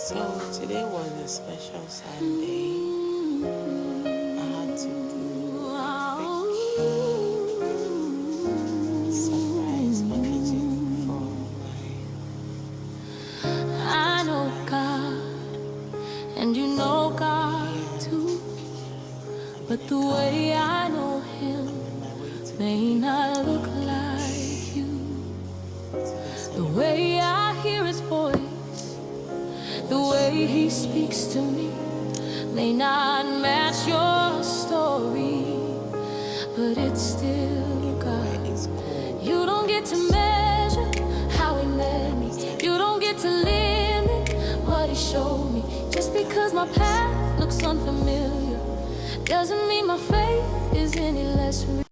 So today was a special Sunday. I had to do a quick surprise packaging for I know God, and you know God too. But the way I know Him may not look like you. The way I hear His voice, the way He speaks to me, may not match your story, but it's still God. You don't get to measure how He met me. You don't get to limit what He showed me. Just because my path looks unfamiliar doesn't mean my faith is any less real.